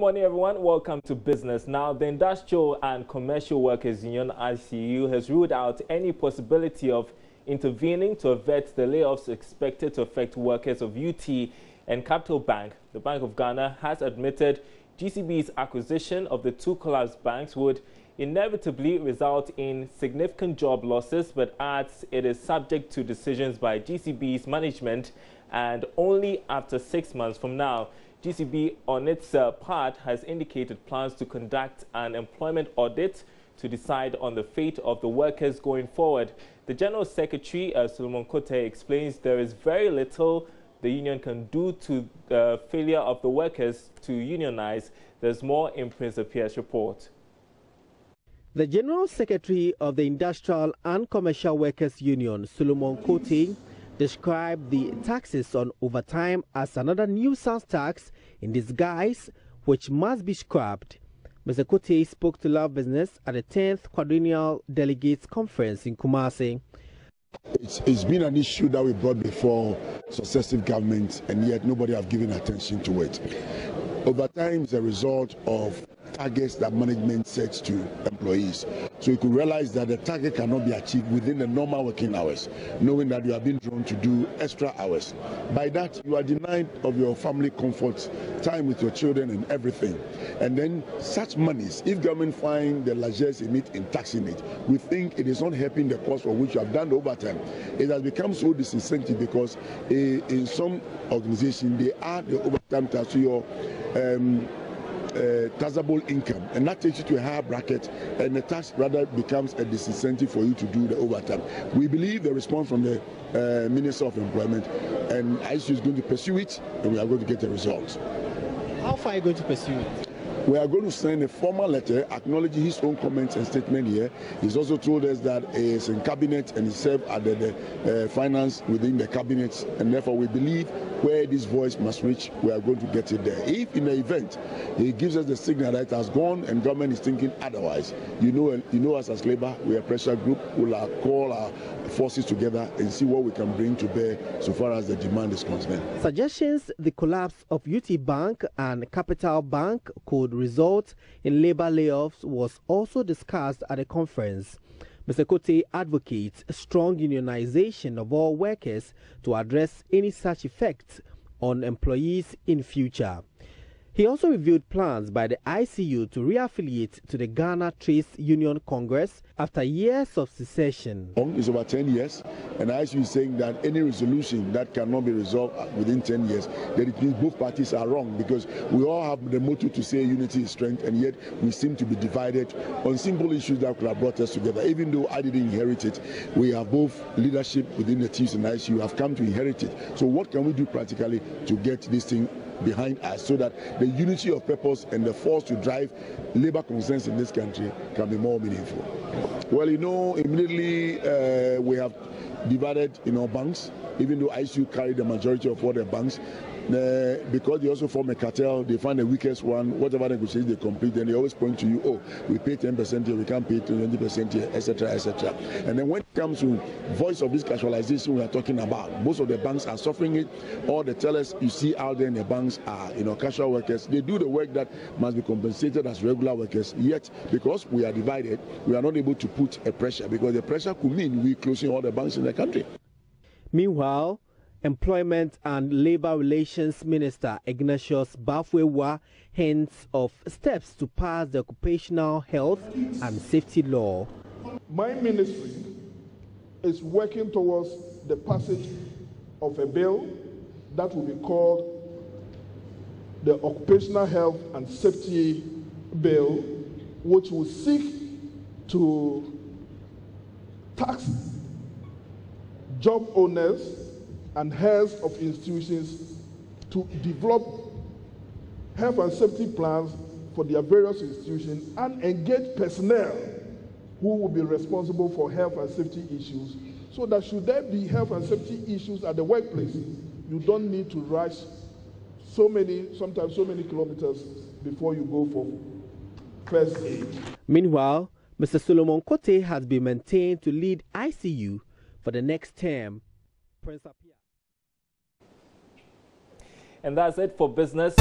morning, everyone. Welcome to Business. Now, the Industrial and Commercial Workers Union, ICU, has ruled out any possibility of intervening to avert the layoffs expected to affect workers of UT and Capital Bank. The Bank of Ghana has admitted GCB's acquisition of the two collapsed banks would inevitably result in significant job losses, but adds it is subject to decisions by GCB's management and only after 6 months from now. GCB, on its part, has indicated plans to conduct an employment audit to decide on the fate of the workers going forward. The General Secretary, Solomon Kote, explains there is very little the union can do to the failure of the workers to unionize. There's more in Prince Appiah's report. The General Secretary of the Industrial and Commercial Workers Union, Solomon Kote, described the taxes on overtime as another nuisance tax in disguise which must be scrapped. Mr. Kote spoke to Love Business at the 10th Quadrennial Delegates Conference in Kumasi. It's been an issue that we brought before successive governments, and yet nobody have given attention to it. Overtime is a result of targets that management sets to employees. So you could realize that the target cannot be achieved within the normal working hours, knowing that you have been drawn to do extra hours. By that, you are denied of your family comfort, time with your children and everything. And then such monies, if government find the largesse in it in taxing it, we think it is not helping the cause for which you have done the overtime. It has become so disincentive because in some organizations, they add the overtime tax to your taxable income, and that takes you to a higher bracket, and the tax rather becomes a disincentive for you to do the overtime. We believe the response from the Minister of Employment, and ICU is going to pursue it, and we are going to get a result. How far are you going to pursue it? We are going to send a formal letter acknowledging his own comments and statement here. He's also told us that he is in cabinet and he served at the finance within the cabinet, and therefore we believe where this voice must reach, we are going to get it there. If in the event he gives us the signal that it has gone and government is thinking otherwise, you know us as Labour, we are a pressure group. We'll call our forces together and see what we can bring to bear so far as the demand is concerned. Suggestions the collapse of UT Bank and Capital Bank could result in labor layoffs was also discussed at the conference. Mr. Kote advocates strong unionization of all workers to address any such effects on employees in future. He also reviewed plans by the ICU to reaffiliate to the Ghana Trades Union Congress after years of secession. It's over 10 years, and the ICU is saying that any resolution that cannot be resolved within 10 years, that it means both parties are wrong, because we all have the motto to say unity is strength, and yet we seem to be divided on simple issues that could have brought us together. Even though I didn't inherit it, we have both leadership within the teams and ICU have come to inherit it. So what can we do practically to get this thing behind us so that the unity of purpose and the force to drive labor concerns in this country can be more meaningful? Well, immediately we have divided banks, even though ICU carried the majority of all the banks. Because they also form a cartel, they find the weakest one, whatever negotiations they complete, then they always point to you, oh, we pay 10% here, we can't pay 20% here, etc., etc. And then when it comes to voice of this casualization we are talking about, most of the banks are suffering it. All the tellers you see out there in the banks are, casual workers. They do the work that must be compensated as regular workers, yet because we are divided, we are not able to put a pressure, because the pressure could mean we closing all the banks in the country. Meanwhile, Employment and Labor Relations Minister Ignatius Bafwewa hints of steps to pass the Occupational Health and Safety Law. My ministry is working towards the passage of a bill that will be called the Occupational Health and Safety Bill, which will seek to tax job owners and heads of institutions to develop health and safety plans for their various institutions and engage personnel who will be responsible for health and safety issues, so that should there be health and safety issues at the workplace, you don't need to rush sometimes so many kilometers before you go for first aid. Meanwhile, Mr. Solomon Kote has been maintained to lead ICU for the next term. Prince Appiah. And that's it for Business.